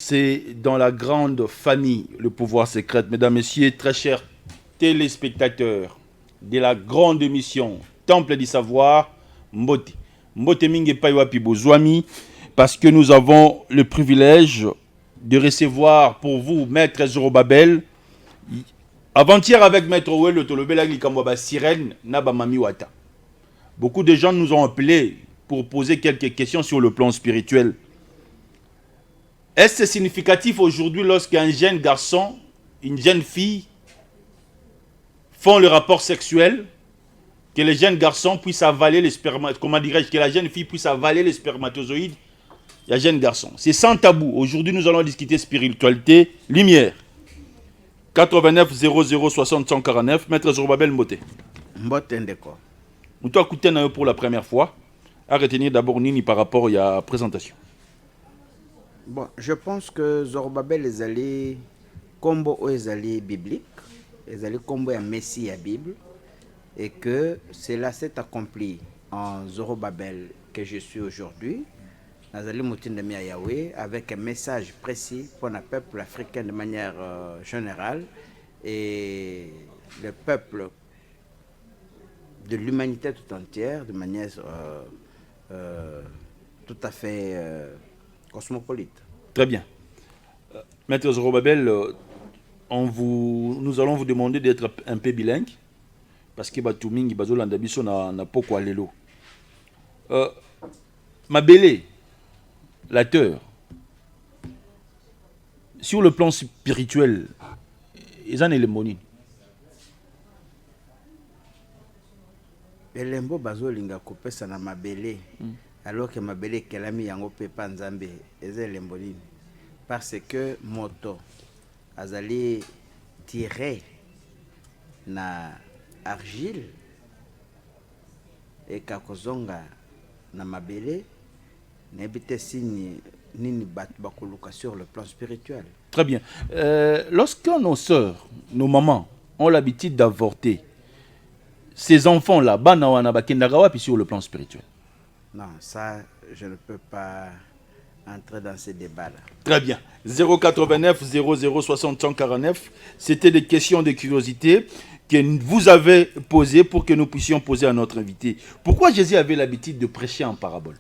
C'est dans la grande famille, le pouvoir secret. Mesdames, Messieurs, très chers téléspectateurs de la grande émission Temple du Savoir, Mbote. Mbote Minge Paiwapi Bozwami, parce que nous avons le privilège de recevoir pour vous Maître Zorobabel. Avant-hier avec Maître Ouel, Tolobela Likamwaba Sirène, Naba Mami Wata. Beaucoup de gens nous ont appelés pour poser quelques questions sur le plan spirituel. Est-ce significatif aujourd'hui lorsqu'un jeune garçon, une jeune fille font le rapport sexuel, que le jeune garçon puisse avaler les spermatozoïdes, comment dirais-je, que la jeune fille puisse avaler les spermatozoïdes, le jeune garçon. C'est sans tabou. Aujourd'hui, nous allons discuter spiritualité, lumière. 89 00 60 149, Maître Zorobabel Mbote. Mbote Ndeko. Nous t'avons écouté pour la première fois. À retenir d'abord Nini par rapport à la présentation. Bon, je pense que Zorobabel est allé combo est allé biblique, est allé combo à Messie à Bible, et que cela s'est accompli en Zorobabel que je suis aujourd'hui, Nazali Moutin de Yahweh, avec un message précis pour le peuple africain de manière générale et le peuple de l'humanité tout entière de manière tout à fait cosmopolite. Très bien. Maître Zorobabel, nous allons vous demander d'être un peu bilingue, parce que Batumingi Bazolanda Biso na poko lelo. Mabele, la terre, sur le plan spirituel, ils en ont les monies. Elembo bazolinga kopesa na mabele alors que mabele kelami yango pe panzambe eza elembo nini parce que moto azali tiré na argile et kakozonga na mabele nebite signe nini bakoluka sur le plan spirituel. Très bien. Lorsque nos sœurs, nos mamans ont l'habitude d'avorter, ces enfants-là, puis sur le plan spirituel. Non, ça, je ne peux pas entrer dans ces débats-là. Très bien. 089 00 60 149, c'était des questions de curiosité que vous avez posées pour que nous puissions poser à notre invité. Pourquoi Jésus avait l'habitude de prêcher en parabole?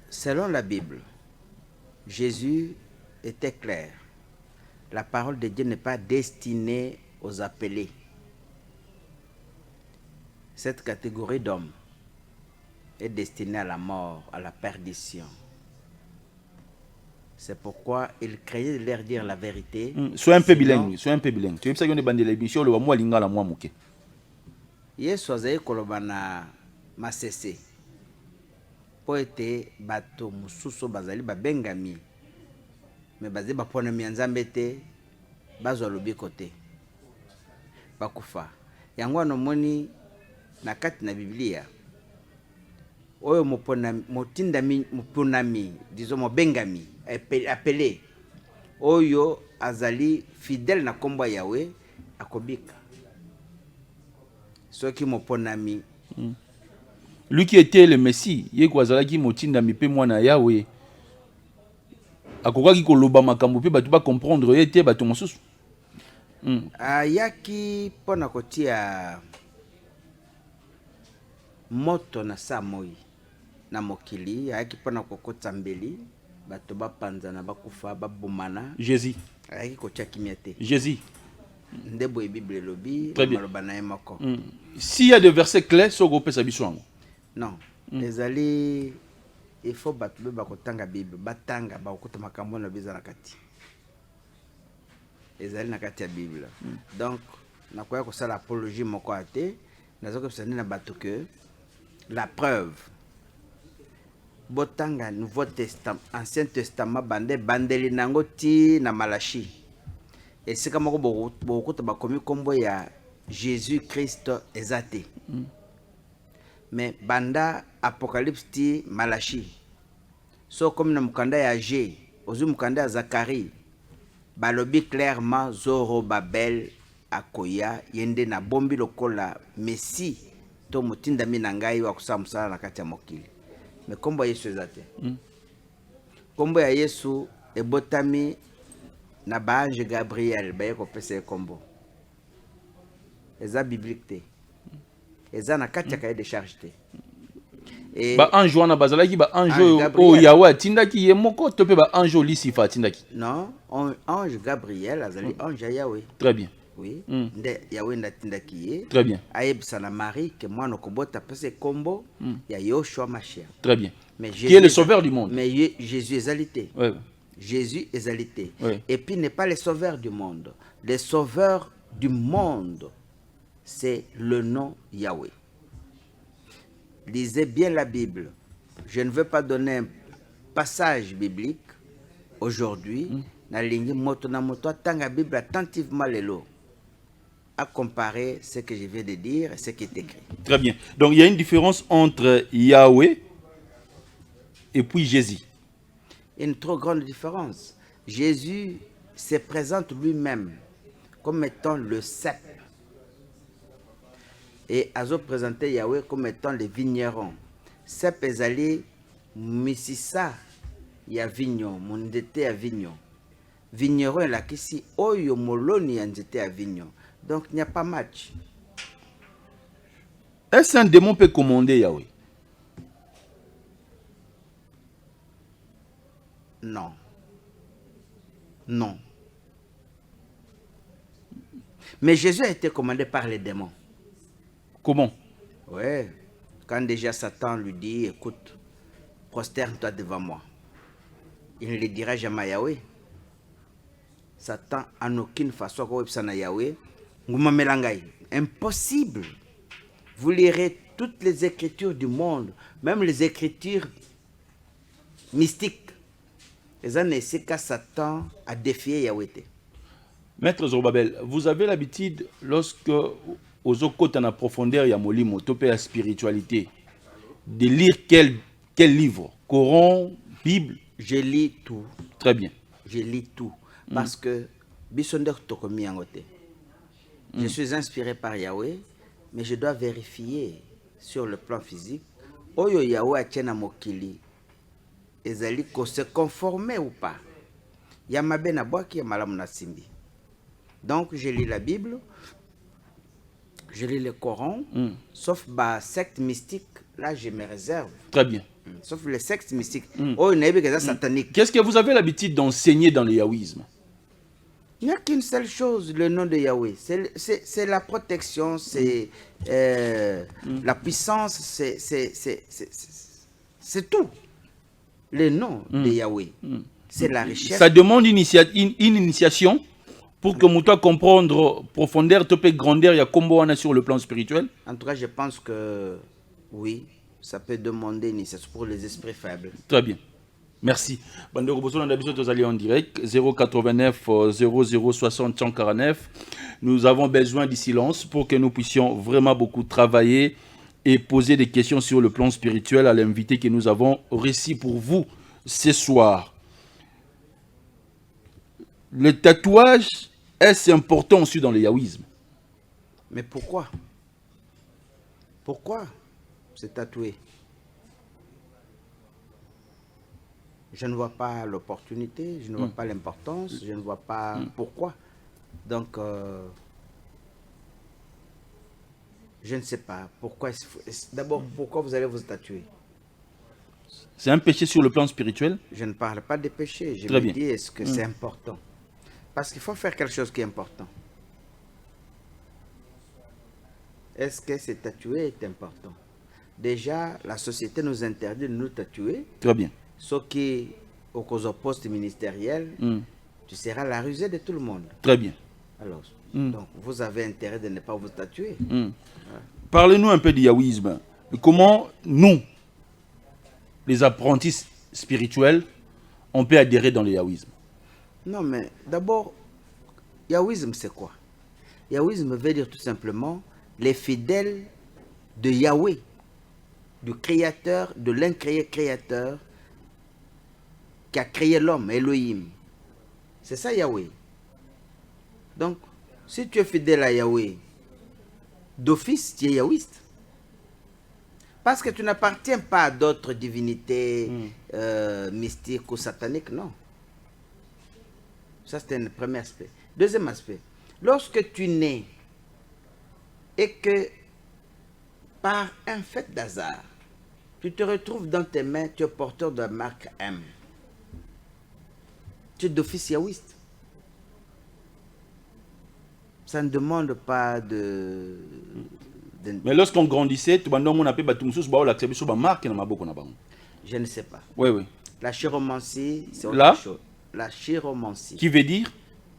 Selon la Bible, Jésus était clair. La parole de Dieu n'est pas destinée aux appelés. Cette catégorie d'hommes est destinée à la mort, à la perdition. C'est pourquoi il craignait de leur dire la vérité. Sois un peu bilingue, sois un peu bilingue. Tu sais que nous avons l'émission, le moi lingala moi moké. Yesu azaye kolobana masese. Po ete bato mususu bazali babengami. Mais bazali baponami nzambe te bazwa lobiko te. Bakufa. Yango anomoni na kati na Biblia oyo moponami disons mobengami appelé oyo azali fidèle na kombo ya Yahweh akobika soki moponami lui qui était le Messie yeko azalaki motindami pe mwana Yahweh akokaki koloba makambo pe bato ba comprendre ete bato mosusu ayaki pona kotia moto na samoi na mokili ayaki pona kokota mbeli bato bapanzana bakufa babomana Jésus ayaki kotia kimia te Jésus ndebo Bible lobi maloba na ye moko. S'il y a des versets clairs sur groupe sa biso non ezali il faut bato be bakotanga Bible batanga bakota makambo na biza na kati ezali na kati ya Bible. Donc nakoya kosala apologie moko ate nazoko sandi na bato que la preuve botanga Nouveau Testament, Ancien Testament bandeli nango ti na Malachi et c'est comme beaucoup de bakomi kombo ya Jésus Christ ezate mais banda Apocalypse ti Malachi so comme na mukanda ya G ozu mukanda ya Zacharie balobi clairement Zorobabel akoya yende na bombi lokola Messie to mutinda mina ngai wa kusala musala na kati ya mokili mais kombo Yesu ezate Kombo ya Yesu ebotami na baange Gabriel baye kopesa kombo. Eza biblique te. Eza na kati ya cahier de charge te. Et ba ange wana bazalaki ba ange o Yahweh atindaki ye moko to pe ba ange lisifa atindaki. Non, ange Gabriel azali ange Yahweh. Très bien. Oui. Nde Yahweh ndatindaki ye. Très bien. Ayebisa na Marie que mwana kobota pesa kombo ya Yoshua Mashiach. Très bien. Mais Jésus, qui est le sauveur du monde. Mais Jésus est alité. Ouais. Jésus est alité. Ouais. Et puis n'est pas le sauveur du monde. Le sauveur du monde, c'est le nom Yahweh. Lisez bien la Bible. Je ne veux pas donner un passage biblique aujourd'hui. Nalingi moto na moto tanga Bible attentivement lelo à comparer ce que je viens de dire et ce qui est écrit. Très bien. Donc il y a une différence entre Yahweh et puis Jésus. Une trop grande différence. Jésus se présente lui-même comme étant le cep. Et Azo présenté Yahweh comme étant le vigneron. Cep ezali misisa ya vignon, mondete ya vignon. Vigneron la kisi oyo moloni ya nzete ya vignon. Donc il n'y a pas match. Est-ce un démon peut commander Yahweh? Non. Non. Mais Jésus a été commandé par les démons. Comment? Oui. Quand déjà Satan lui dit, écoute, prosterne-toi devant moi. Il ne le dira jamais à Yahweh. Satan, en aucune façon, Yahweh, impossible. Vous lirez toutes les écritures du monde, même les écritures mystiques. Les années, c'est qu'à Satan a défié Yahweh. Maître Zorobabel, vous avez l'habitude, lorsque aux côtés en profondeur, il y a molimo, topé la spiritualité, de lire quel livre? Coran, Bible? Je lis tout. Très bien. Je lis tout. Parce que je suis inspiré par Yahweh, mais je dois vérifier sur le plan physique. Oyo Yahweh atiena mokili. Ezali ko se conformer ou pas. Yamabe na boaki ya malamu na simbi. Donc je lis la Bible, je lis le Coran, sauf bah secte mystique, là je me réserve. Très bien. Sauf les sectes mystiques. Oh, il satanique. Qu'est-ce que vous avez l'habitude d'enseigner dans le yahouisme? Il n'y a qu'une seule chose, le nom de Yahweh. C'est la protection, c'est la puissance, c'est tout. Le nom de Yahweh, c'est la richesse. Ça demande une initiation pour que Mouta comprendre profondeur, topé grandeur, il y a combo sur le plan spirituel. En tout cas, je pense que oui, ça peut demander une initiation pour les esprits faibles. Très bien. Merci. Bandeko Boso, on a besoin de aller en direct. 089 0060 149. Nous avons besoin du silence pour que nous puissions vraiment beaucoup travailler et poser des questions sur le plan spirituel à l'invité que nous avons reçu pour vous ce soir. Le tatouage, est-ce important aussi dans le yahouisme? Mais pourquoi? Pourquoi se tatouer? Je ne vois pas l'opportunité, je ne vois pas l'importance, je ne vois pas pourquoi. Donc, je ne sais pas pourquoi. D'abord, pourquoi vous allez vous tatouer? C'est un péché sur le plan spirituel? Je ne parle pas de péché. Je Très me bien. dis, est-ce que c'est important? Parce qu'il faut faire quelque chose qui est important. Est-ce que se tatouer est important? Déjà, la société nous interdit de nous tatouer. Très bien. Ce qui, au poste ministériel, tu seras la rusée de tout le monde. Très bien. Alors, donc, vous avez intérêt de ne pas vous tatouer. Parlez-nous un peu du yahouisme. Comment nous, les apprentis spirituels, on peut adhérer dans le yahouisme? Non, mais d'abord, yahouisme, c'est quoi? Yahouisme veut dire tout simplement les fidèles de Yahweh, du créateur, de l'incréé créateur qui a créé l'homme, Elohim. C'est ça Yahweh. Donc, si tu es fidèle à Yahweh, d'office, tu es yahouiste. Parce que tu n'appartiens pas à d'autres divinités mystiques ou sataniques, non. Ça, c'est un premier aspect. Deuxième aspect, lorsque tu nais et que par un fait d'hasard, tu te retrouves dans tes mains, tu es porteur de la marque M. Tu es d'office yaoïste. Ça ne demande pas de... Mais lorsqu'on grandissait, on appelait la marque. Je ne sais pas. Oui, oui. La chiromancie, c'est autre Là? chose. La chiromancie. Qui veut dire?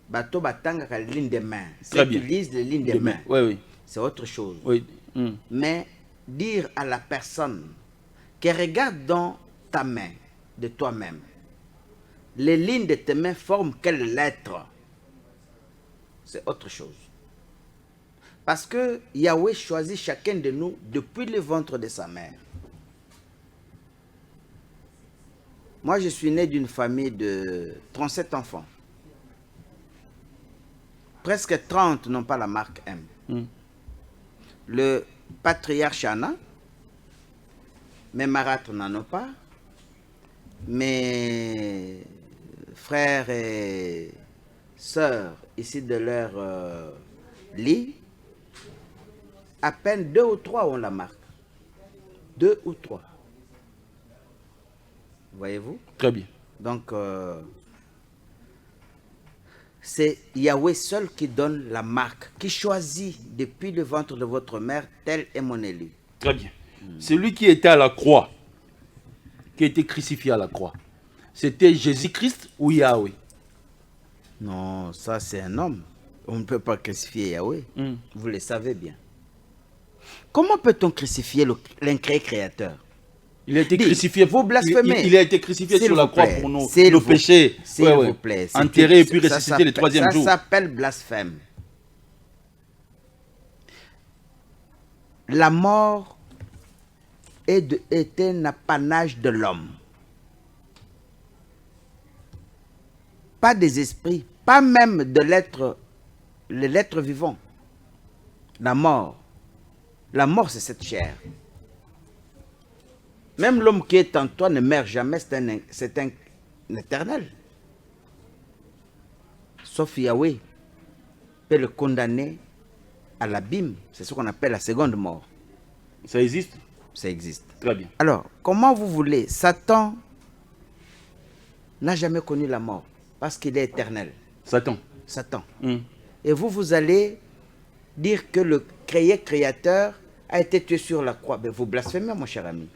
Bateau batanga la ligne des mains. Très Ceux bien. qui lisent les lignes des mains. Oui, oui. C'est autre chose. Oui. Mais dire à la personne qui regarde dans ta main, de toi-même, les lignes de tes mains forment quelle lettre? C'est autre chose. Parce que Yahweh choisit chacun de nous depuis le ventre de sa mère. Moi, je suis né d'une famille de 37 enfants. Presque 30 n'ont pas la marque M. Le patriarche en a, mes marâtres n'en ont pas, mes frères et sœurs ici de leur lit, à peine 2 ou 3 ont la marque. 2 ou 3. Voyez-vous? Très bien. Donc, c'est Yahweh seul qui donne la marque, qui choisit depuis le ventre de votre mère, tel est mon élu. Très bien. Celui qui était à la croix, qui a été crucifié à la croix, c'était Jésus-Christ ou Yahweh? Non, ça c'est un homme. On ne peut pas crucifier Yahweh. Vous le savez bien. Comment peut-on crucifier l'incréé créateur? Il a été crucifié. Vous blasphémez. Il a été crucifié sur la croix pour nos péchés. S'il vous plaît. Enterré et puis ressuscité le troisième jour. Ça s'appelle blasphème. La mort est un apanage de l'homme. Pas des esprits, pas même de l'être vivant. La mort, c'est cette chair. Même l'homme qui est en toi ne meurt jamais, c'est un éternel. Sauf Yahweh peut le condamner à l'abîme. C'est ce qu'on appelle la seconde mort. Ça existe? Ça existe. Très bien. Alors, comment vous voulez? Satan n'a jamais connu la mort parce qu'il est éternel. Satan. Et vous allez dire que le créateur a été tué sur la croix. Mais vous blasphémez, mon cher ami.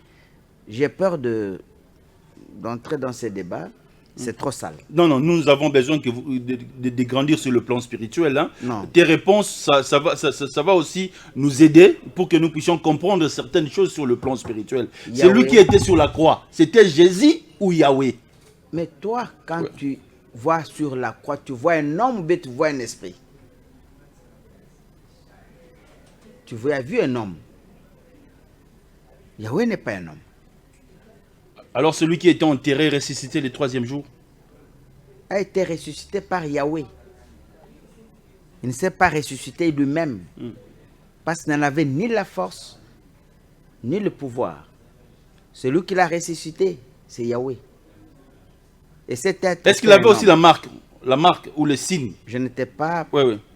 J'ai peur d'entrer dans ces débats. C'est trop sale. Non, nous avons besoin de grandir sur le plan spirituel. Hein. Non. Tes réponses, ça va aussi nous aider pour que nous puissions comprendre certaines choses sur le plan spirituel. Celui qui était sur la croix, c'était Jésus ou Yahweh? Mais toi, quand tu vois sur la croix, tu vois un homme ou tu vois un esprit? Tu as vu un homme. Yahweh n'est pas un homme. Alors celui qui était enterré, ressuscité le troisième jour, a été ressuscité par Yahweh. Il ne s'est pas ressuscité lui-même. Parce qu'il n'en avait ni la force, ni le pouvoir. Celui qui l'a ressuscité, c'est Yahweh. Et cet être... Est-ce qu'il avait aussi la marque ou le signe? Je n'étais pas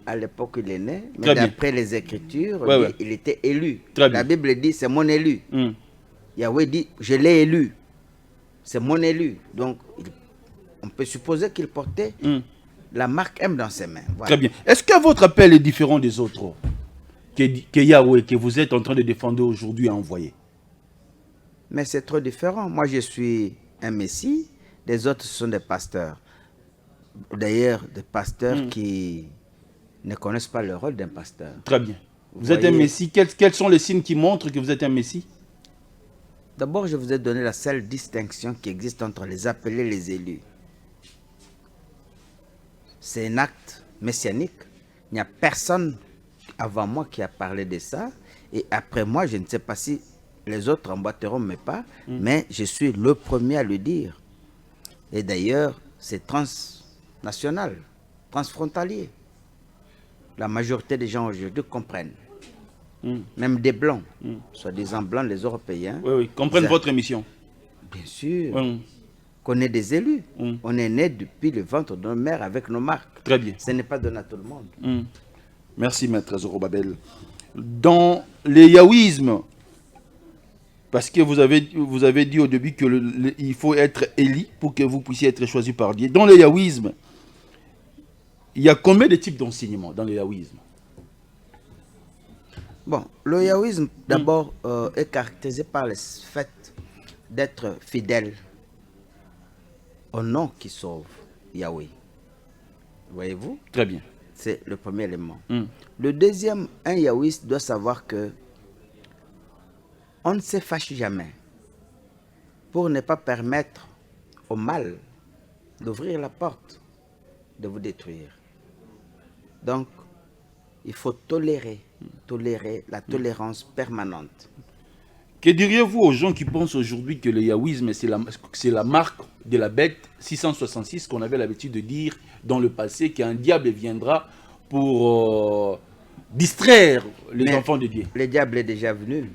à l'époque où il est né, mais d'après les Écritures, il était élu. La Bible dit, c'est mon élu. Yahweh dit, je l'ai élu. C'est mon élu. Donc, on peut supposer qu'il portait la marque M dans ses mains. Voilà. Très bien. Est-ce que votre appel est différent des autres que Yahweh, que vous êtes en train de défendre aujourd'hui, a envoyé? Mais c'est trop différent. Moi, je suis un messie. Les autres, ce sont des pasteurs. D'ailleurs, des pasteurs qui ne connaissent pas le rôle d'un pasteur. Très bien. Vous êtes un messie. Quels sont les signes qui montrent que vous êtes un messie? D'abord, je vous ai donné la seule distinction qui existe entre les appelés et les élus. C'est un acte messianique. Il n'y a personne avant moi qui a parlé de ça. Et après moi, je ne sais pas si les autres emboîteront mes pas, mais je suis le premier à le dire. Et d'ailleurs, c'est transnational, transfrontalier. La majorité des gens aujourd'hui comprennent. même des blancs, soi-disant blancs, les Européens. Oui, oui, comprennent votre émission. Bien sûr. Qu'on est des élus. On est né depuis le ventre de nos mères avec nos marques. Très bien. Ce n'est pas donné à tout le monde. Merci, maître Zorobabel. Dans le yaouisme, parce que vous avez dit au début qu'il faut être élu pour que vous puissiez être choisi par Dieu. Dans le yaouisme, il y a combien de types d'enseignements dans le yaouisme? Bon, le yaouisme, d'abord, est caractérisé par le fait d'être fidèle au nom qui sauve, Yahweh. Voyez-vous? Très bien. C'est le premier élément. Le deuxième, un yaouiste doit savoir que on ne se fâche jamais pour ne pas permettre au mal d'ouvrir la porte, de vous détruire. Donc, il faut tolérer la tolérance permanente. Que diriez-vous aux gens qui pensent aujourd'hui que le yaouisme, c'est la marque de la bête 666 qu'on avait l'habitude de dire dans le passé, qu'un diable viendra pour distraire les enfants de Dieu? Le diable est déjà venu.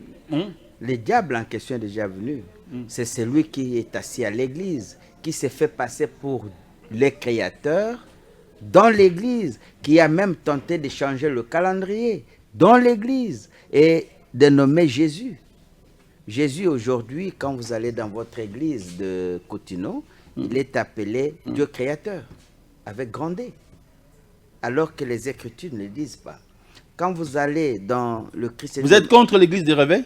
Le diable en question est déjà venu. C'est celui qui est assis à l'église, qui s'est fait passer pour le créateur dans l'église, qui a même tenté de changer le calendrier dans l'église et de nommer Jésus. Jésus aujourd'hui, quand vous allez dans votre église de Cotineau, il est appelé Dieu créateur, avec grand D, alors que les Écritures ne le disent pas. Quand vous allez dans le christianisme... Vous êtes contre l'église des réveils?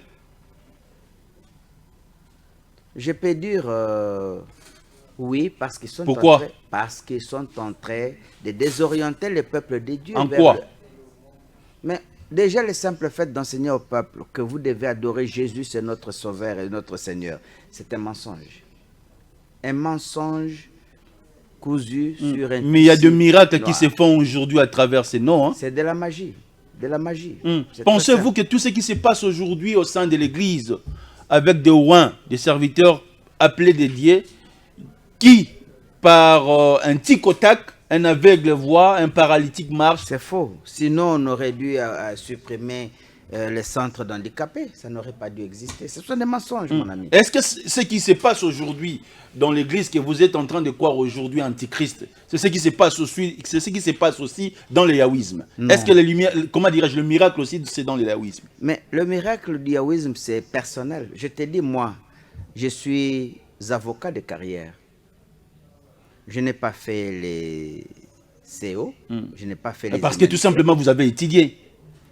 Je peux dire oui, parce qu'ils sont, pourquoi? Parce qu'ils sont en train de désorienter le peuple de Dieu. En quoi? Mais déjà, le simple fait d'enseigner au peuple que vous devez adorer Jésus, c'est notre Sauveur et notre Seigneur, c'est un mensonge. Un mensonge cousu sur un... Mais il y a des miracles qui se font aujourd'hui à travers ces noms. Hein? C'est de la magie. De la magie. Pensez-vous que tout ce qui se passe aujourd'hui au sein de l'Église, avec des ouins, des serviteurs appelés des dieux, qui, par un tic au tac, un aveugle voit, un paralytique marche? C'est faux. Sinon, on aurait dû supprimer les centres d'handicapés. Ça n'aurait pas dû exister. Ce sont des mensonges, mon ami. Est-ce que ce qui se passe aujourd'hui dans l'église que vous êtes en train de croire aujourd'hui antichrist, c'est ce qui se passe aussi, dans le yaouisme? Est-ce que les lumières, comment dirais-je, le miracle aussi, c'est dans le yaouisme? Mais le miracle du yaouisme, c'est personnel. Je te dis, moi, je suis avocat de carrière. Je n'ai pas fait les CO, je n'ai pas fait les... Parce que tout simplement, vous avez étudié.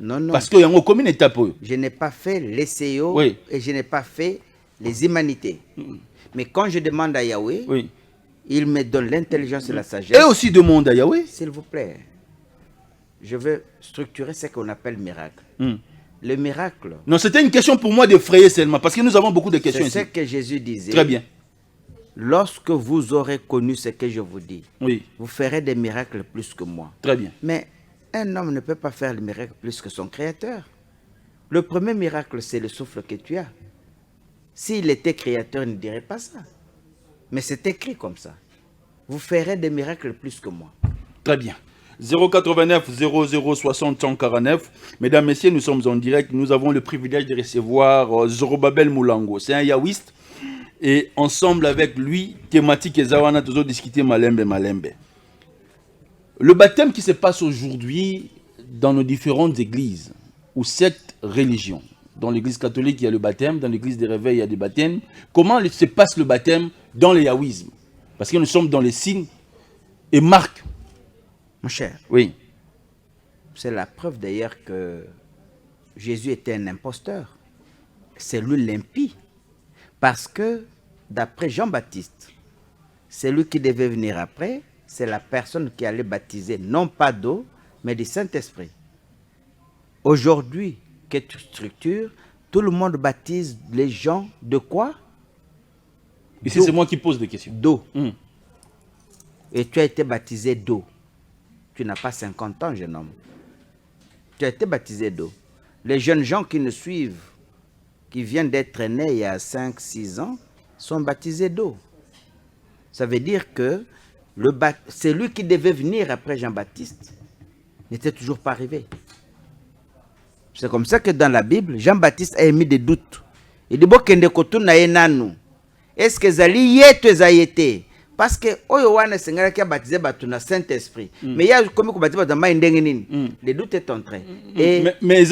Non, non. Parce qu'il y a une commune étape. Je n'ai pas fait les CO oui. Et je n'ai pas fait les humanités. Mais quand je demande à Yahweh, oui. il me donne l'intelligence et la sagesse. Et aussi demande à Yahweh. S'il vous plaît, je veux structurer ce qu'on appelle miracle. Le miracle... Non, c'était une question pour moi d'effrayer seulement, parce que nous avons beaucoup de questions ici. C'est ce que Jésus disait. Très bien. Lorsque vous aurez connu ce que je vous dis, oui. vous ferez des miracles plus que moi. Très bien. Mais un homme ne peut pas faire le miracle plus que son créateur. Le premier miracle, c'est le souffle que tu as. S'il était créateur, il ne dirait pas ça. Mais c'est écrit comme ça. Vous ferez des miracles plus que moi. Très bien. 089 00 60 149. Mesdames, Messieurs, nous sommes en direct. Nous avons le privilège de recevoir Zorobabel Moulango. C'est un yaouiste. Et ensemble avec lui, thématique et Zawana, toujours discuter Malembe. Le baptême qui se passe aujourd'hui dans nos différentes églises ou sectes religions. Dans l'église catholique, il y a le baptême. Dans l'église des réveils, il y a des baptêmes. Comment se passe le baptême dans le yaouisme? Parce que nous sommes dans les signes et marques. Mon cher. Oui. C'est la preuve d'ailleurs que Jésus était un imposteur. C'est lui l'impie. Parce que, d'après Jean-Baptiste, celui qui devait venir après, c'est la personne qui allait baptiser, non pas d'eau, mais du Saint-Esprit. Aujourd'hui, quelle structure, tout le monde baptise les gens de quoi? Ici, c'est moi qui pose des questions. D'eau. Et tu as été baptisé d'eau. Tu n'as pas 50 ans, jeune homme. Tu as été baptisé d'eau. Les jeunes gens qui nous suivent, qui viennent d'être nés il y a 5-6 ans, sont baptisés d'eau. Ça veut dire que celui qui devait venir après Jean-Baptiste n'était toujours pas arrivé. C'est comme ça que dans la Bible, Jean-Baptiste a émis des doutes. Il dit, bon, est-ce que Zali yeto ezayete? Parce que oyo wana sengala qui a baptisé batuna Saint-Esprit. Mais il y a comme ko baptisé dans les doutes est entré. Mais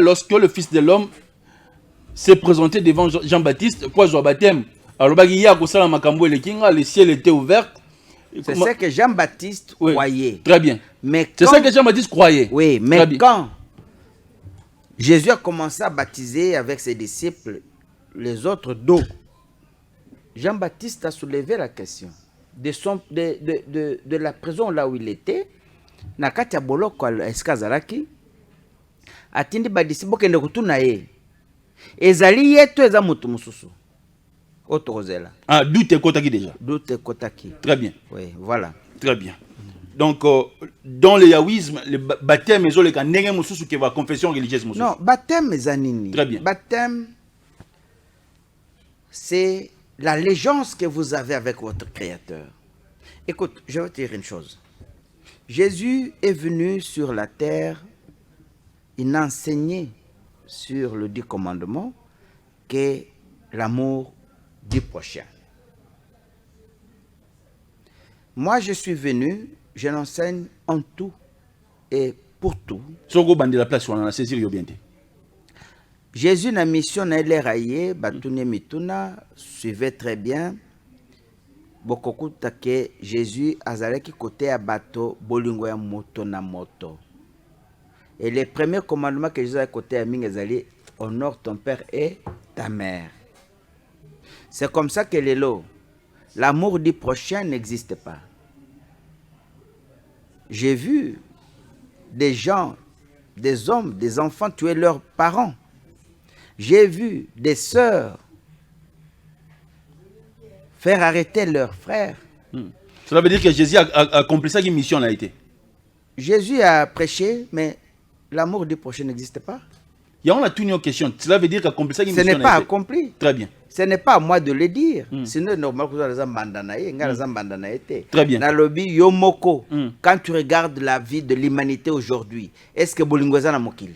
lorsque le Fils de l'homme s'est présenté devant Jean-Baptiste pour son baptême, alors le ciel était ouvert. C'est ça que Jean-Baptiste croyait. Très bien. C'est ça que Jean-Baptiste croyait. Oui, mais quand Jésus a commencé à baptiser avec ses disciples les autres d'eau, Jean-Baptiste a soulevé la question de la prison là où il était. Nakati ya boloko eskazalaki atindi badisi bokende kutuna ye ezali yeto eza mutu mususu otokozela. Ah, doute kotaki déjà. Doute kotaki. Très bien. Oui, voilà. Très bien. Donc dans le yaouisme, le baptême est le kanenge mususu qui va confession religieuse mususu. Non, baptême ezanini. Très bien. Baptême c'est l'allégeance que vous avez avec votre Créateur. Écoute, je vais te dire une chose. Jésus est venu sur la terre, il a enseigné sur le 10 commandements que l'amour du prochain. Moi, je suis venu, je l'enseigne en tout et pour tout. Jésus na mission na eleraye batune mituna suivait très bien. Bokokuta ke Jésus azalaki côté à bateau bolingo ya moto na moto. Et les premiers commandements que Jésus a côté à Mingezali, honore ton père et ta mère. C'est comme ça que l'amour du prochain n'existe pas. J'ai vu des gens, des hommes, des enfants tuer leurs parents. J'ai vu des sœurs faire arrêter leurs frères. Cela veut dire que Jésus a accompli ça, qui mission a été. Jésus a prêché, mais l'amour du prochain n'existe pas. Il y a une question. Cela veut dire qu'accompli ça, qui mission. Ce n'est pas accompli. Très bien. Ce n'est pas à moi de le dire. Sinon, normal que très bien. Nalobi Yomoko, quand tu regardes la vie de l'humanité aujourd'hui, est-ce que Bolingweza na mokili?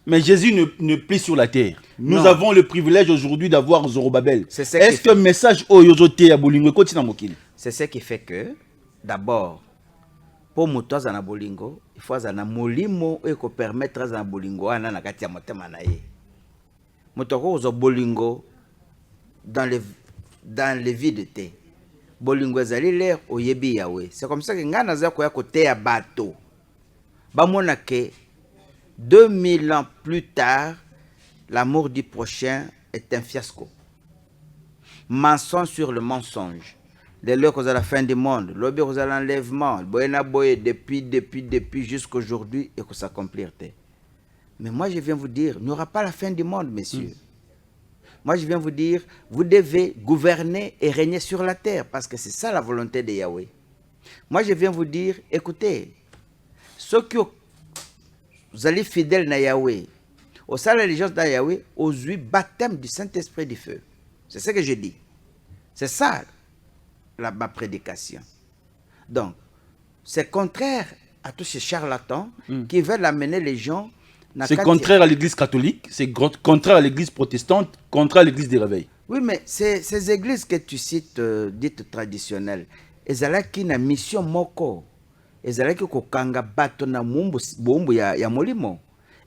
Mais Jésus ne plie sur la terre. Nous avons le privilège aujourd'hui d'avoir Zorobabel. Est-ce que le message Oyozote à Bolingo continue à mokili? C'est ce qui fait que, d'abord, pour muto za na bolingo, il faut za na molimo et ko permettre za na bolingo ana na kati ya motema na ye. Muto ko zo bolingo dans les vides te. Bolingo ezali l'air oyebi yawe. C'est comme ça que ngana za ko ya côté ya bateau. Ba mona ke 2000 ans plus tard, l'amour du prochain est un fiasco. Mensonge sur le mensonge. Dès lors qu'à la fin du monde, l'objet aux l'enlèvement, depuis jusqu'à aujourd'hui et que ça s'accomplir. Mais moi je viens vous dire, il n'y aura pas la fin du monde, messieurs. Moi je viens vous dire, vous devez gouverner et régner sur la terre parce que c'est ça la volonté de Yahweh. Moi je viens vous dire, écoutez, ceux qui vous allez fidèles à Yahweh, au sein de l'allégeance de Yahweh, aux huit baptêmes du Saint-Esprit du feu. C'est ce que je dis. C'est ça ma prédication. Donc, c'est contraire à tous ces charlatans qui veulent amener les gens. C'est contraire à l'église catholique, c'est contraire à l'église protestante, contraire à l'église des réveils. Oui, mais ces églises que tu cites, dites traditionnelles, elles ont une mission moko. Elles ont kokanga bato na mumbu ya molimo.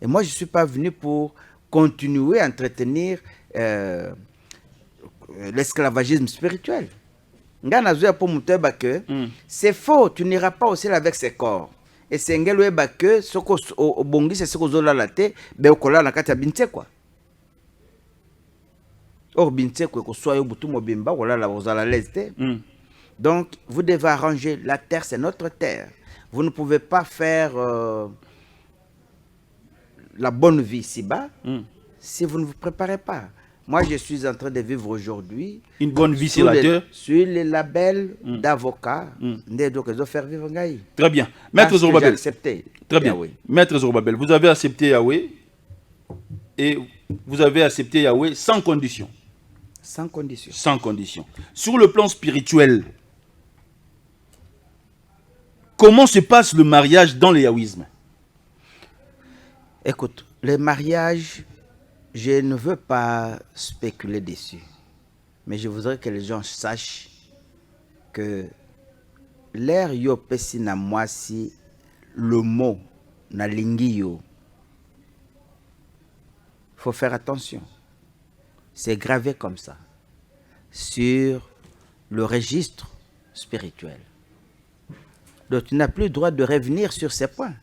Et moi, je ne suis pas venu pour continuer à entretenir l'esclavagisme spirituel. C'est faux, tu n'iras pas au ciel avec ses corps. Et c'est que ce que bongi c'est ce que zola la te be okola na kati ya binte quoi. Or binte quoi ko soit butu mobimba wala la ozala leste. Donc vous devez arranger la terre, c'est notre terre. Vous ne pouvez pas faire la bonne vie ici-bas si vous ne vous préparez pas. Moi, je suis en train de vivre aujourd'hui une bonne vie sur la terre sur les labels d'avocats. Très bien. Maître Zorobabel. Accepté. Très bien. Yahweh. Maître Zorobabel, vous avez accepté Yahweh et vous avez accepté Yahweh sans condition. Sans condition. Sans condition. Sur le plan spirituel, comment se passe le mariage dans le yahouisme? Écoute, les mariages, je ne veux pas spéculer dessus. Mais je voudrais que les gens sachent que l'air yo pesi na mwasi le mot na lingi yo. Faut faire attention. C'est gravé comme ça sur le registre spirituel. Donc tu n'as plus le droit de revenir sur ces points.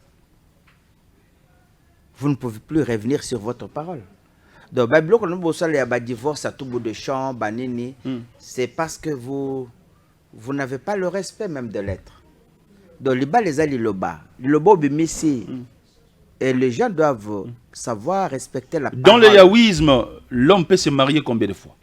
Vous ne pouvez plus revenir sur votre parole. Donc, divorce à tout bout de champ, banini, c'est parce que vous n'avez pas le respect même de l'être. Donc, le bas bimisi, et les gens doivent savoir respecter la parole. Dans le yaouisme, l'homme peut se marier combien de fois?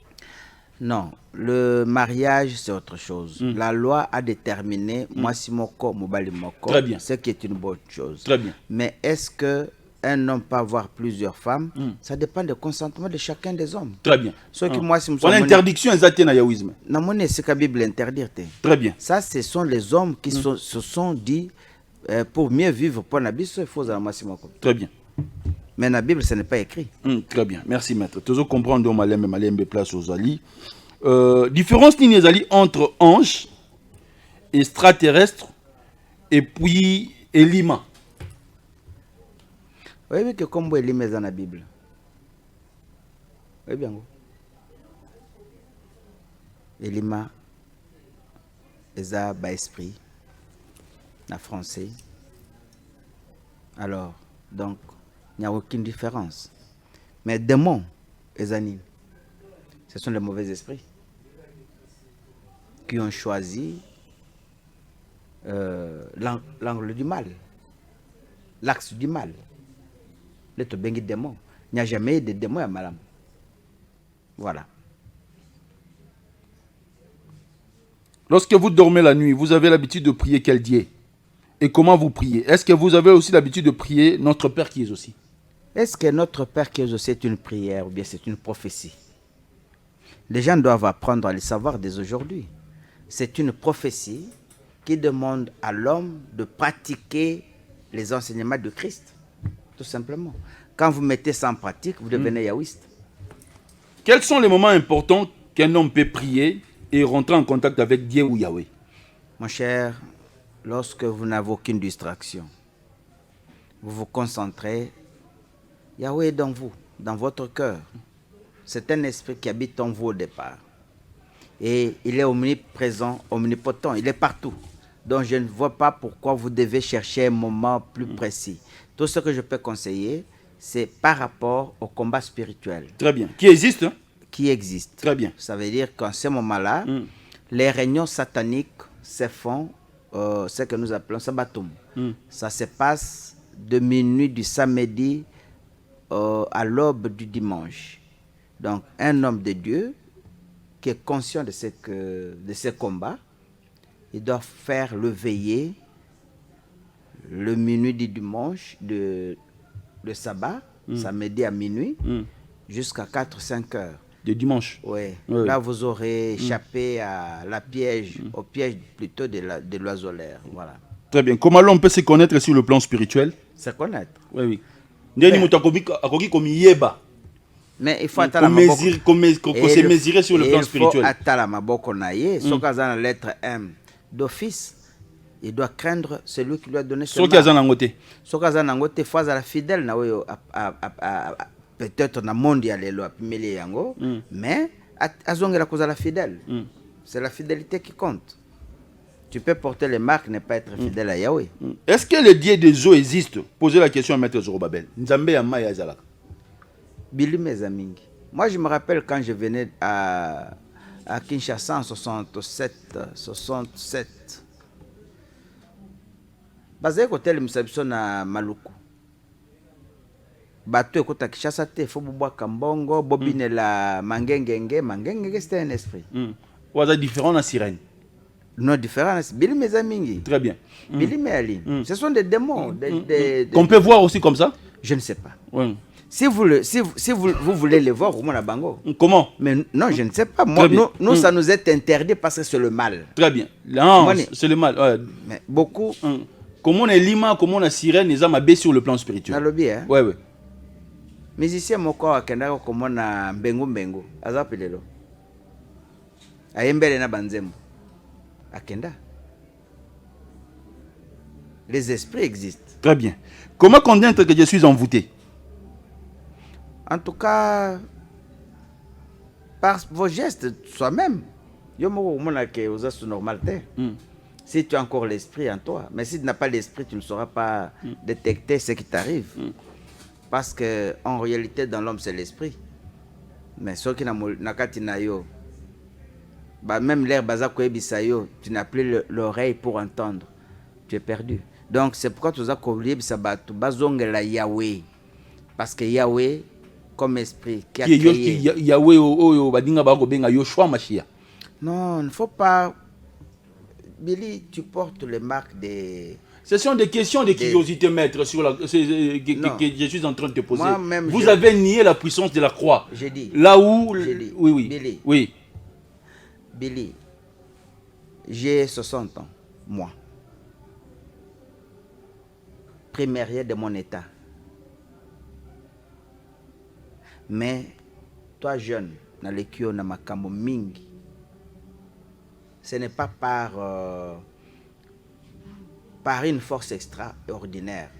Non, le mariage c'est autre chose. La loi a déterminé moi si moko mobali moko. Très bien. Ce qui est une bonne chose. Très bien. Mais est-ce que un homme peut avoir plusieurs femmes? Ça dépend du consentement de chacun des hommes. Très bien. Ce qui moi si on a interdiction exacte dans le yaouisme. Non, c'est que la Bible interdire. Très bien. Ça, ce sont les hommes qui se sont dit pour mieux vivre pour Nabiso, il faut moko. Très bien. Mais dans la Bible, ce n'est pas écrit. Très bien, merci maître. Toujours comprendre donc malembe place aux ali. Différence ni les entre ange, extraterrestre et puis Elima. Oui, que comme Elima est dans la Bible. Oui, bien. Elima est un esprit, en français. Alors, donc, il n'y a aucune différence. Mais démons et animes, ce sont les mauvais esprits qui ont choisi l'angle du mal, l'axe du mal. Les tobengi démons. Il n'y a jamais eu de démons à Malam. Voilà. Lorsque vous dormez la nuit, vous avez l'habitude de prier quel Dieu? Et comment vous priez? Est-ce que vous avez aussi l'habitude de prier notre Père qui est aussi? Est-ce que notre Père qui est aussi est une prière ou bien c'est une prophétie? Les gens doivent apprendre à le savoir dès aujourd'hui. C'est une prophétie qui demande à l'homme de pratiquer les enseignements de Christ. Tout simplement. Quand vous mettez ça en pratique, vous devenez yaouiste. Quels sont les moments importants qu'un homme peut prier et rentrer en contact avec Dieu ou Yahweh? Mon cher, lorsque vous n'avez aucune distraction, vous vous concentrez, Yahweh est dans vous, dans votre cœur. C'est un esprit qui habite en vous au départ. Et il est omniprésent, omnipotent, il est partout. Donc je ne vois pas pourquoi vous devez chercher un moment plus précis. Tout ce que je peux conseiller, c'est par rapport au combat spirituel. Très bien. Qui existe, hein? Qui existe. Très bien. Ça veut dire qu'en ce moment-là, les réunions sataniques se font, ce que nous appelons sabbatoum. Ça se passe de minuit du samedi à l'aube du dimanche. Donc, un homme de Dieu qui est conscient de ce combat, il doit faire le veillé le minuit du dimanche, le sabbat, samedi à minuit, jusqu'à 4-5 heures. De dimanche. Oui. Là, vous aurez échappé à la piège, au piège plutôt de l'oiseau-l'air. Voilà. Très bien. Comment l'homme peut se connaître sur le plan spirituel? Se connaître. Oui, oui. Mais il faut attendre se mesurer sur le plan spirituel. Il faut attendre maboko naie. Ce qu'on a dans la lettre M d'office, il doit craindre celui qui lui a donné ce mal. Ce qu'on a nangote, il faut être fidèle peut-être dans le monde mais azongela kozala fidèle. C'est la fidélité qui compte. Tu peux porter les marques, ne pas être fidèle à Yahweh. Est-ce que le Dieu des eaux existe? Posez la question à Maître Zorobabel. Nzambe ya maya zalaka. Bili mes amis. Moi, je me rappelle quand je venais à Kinshasa en 67. Basé côté le Msabiso na Maluku. Bato ekota Kinshasa te fo bobwa kambongo, bobine la mangengenge c'était un esprit. Waza différent na sirène. Non différent, Bili mes amis. Très bien. Bili mes aline. Ce sont des démons. Qu'on peut voir aussi comme ça? Je ne sais pas. Oui. Si vous voulez les voir, au moins la bango. Comment? Mais non, je ne sais pas. Moi, nous ça nous est interdit parce que c'est le mal. Très bien. Non, c'est le mal. Ouais. Mais beaucoup. Comment on est lima, comment on a sirène, ils ont mabé sur le plan spirituel. Hein? Ouais, ouais. musicien moko akendaka komona mbengu aza pelelo ayembele na banzembo akenda. Les esprits existent. Très bien. Comment connaître que je suis envoûté? En tout cas, par vos gestes soi-même. Yo moko komona ke oza sous normalité. Si tu as encore l'esprit en toi, mais si tu n'as pas l'esprit, tu ne sauras pas détecter ce qui t'arrive. Parce que en réalité, dans l'homme, c'est l'esprit. Mais ce qui n'a kati na yo, bah même l'air bazako ebisayo, tu n'as plus l'oreille pour entendre. Tu es perdu. Donc c'est pourquoi tu as oublié sabatu bazongela Yahweh. Parce que Yahweh comme esprit qui a créé. Yahweh oyo badinga bako benga Yoshua Mashiach. Non, il ne faut pas. Billy, tu portes les marques des. Ce sont des questions de curiosité, maître, sur que je suis en train de te poser. Vous avez nié la puissance de la croix. J'ai dit. Là où. Dit. Oui. Billy. Oui. Billy, j'ai 60 ans, moi. Primérier de mon état. Mais, toi jeune, dans les kyo na makambo mingi. Ce n'est pas par une force extraordinaire.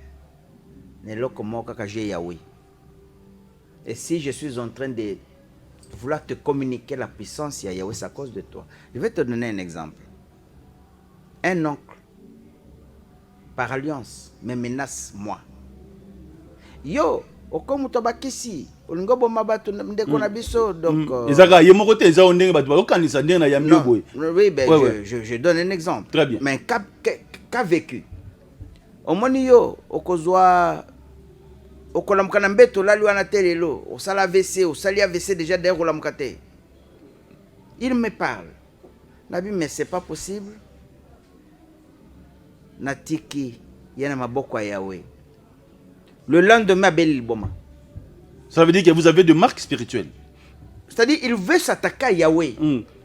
Et si je suis en train de vouloir te communiquer la puissance de Yahweh, c'est à cause de toi. Je vais te donner un exemple. Un oncle, par alliance, me menace moi. Yo, okomu tobakisi, olingo boma batu ndeko na biso donc ezaka yemo kote eza ondenge batu bakokanisa ndenge na yamio boy. Oui, ben je donne un exemple. Très bien. Mais qu'a vécu. Omoni yo okozwa okolamuka na mbeto lali wana telelo, osala AVC, osali AVC déjà derrière okolamuka te. Il me parle. Nabi mais c'est pas possible. Natiki yana maboko ya Yahweh. Le lendemain, Abel Boma. Ça veut dire que vous avez de marques spirituelles. C'est-à-dire il veut s'attaquer à Yahweh.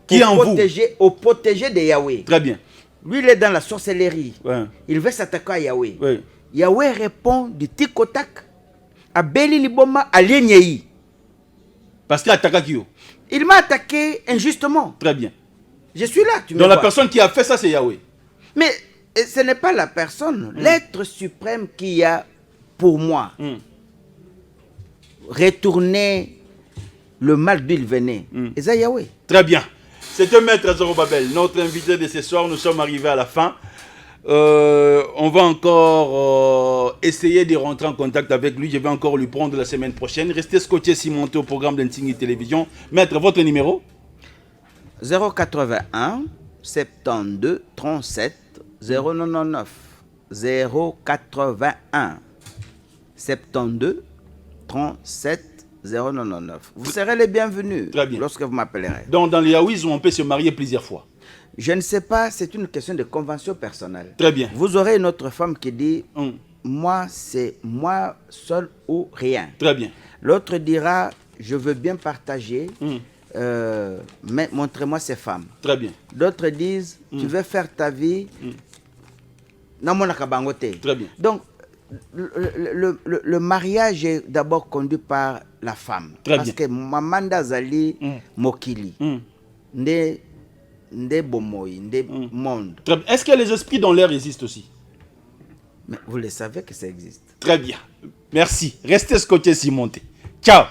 Qui est en vous. Au protégé de Yahweh. Très bien. Lui, il est dans la sorcellerie. Ouais. Il veut s'attaquer à Yahweh. Ouais. Yahweh répond du tic au tac. Abel Liboma à l'Enyei. Parce qu'il a attaqué qui? Il m'a attaqué injustement. Très bien. Je suis là. Tu me Donc vois. la personne qui a fait ça, c'est Yahweh. Mais ce n'est pas la personne. L'être suprême qui a pour moi retourner le mal d'où il venait. Et ça, Yahweh. Très bien. C'était Maître Zorobabel, notre invité de ce soir. Nous sommes arrivés à la fin. On va encore essayer de rentrer en contact avec lui. Je vais encore lui prendre la semaine prochaine. Restez scotché si monté au programme d'Insigni Télévision. Maître, votre numéro? 081 72 37 099 081 72 37 099. Vous serez les bienvenus lorsque vous m'appellerez. Donc dans les Yaouisme, on peut se marier plusieurs fois. Je ne sais pas, c'est une question de convention personnelle. Très bien. Vous aurez une autre femme qui dit moi, c'est moi seul ou rien. Très bien. L'autre dira je veux bien partager, mais montrez-moi ces femmes. Très bien. D'autres disent tu veux faire ta vie. Très bien. Donc, le mariage est d'abord conduit par la femme. Très parce bien. que Mamanda Zali Mokili, Nde Bomoy, Nde Monde. Est-ce que les esprits dans l'air existent aussi? Mais vous le savez que ça existe. Très bien. Merci. Restez scotché si monté. Ciao.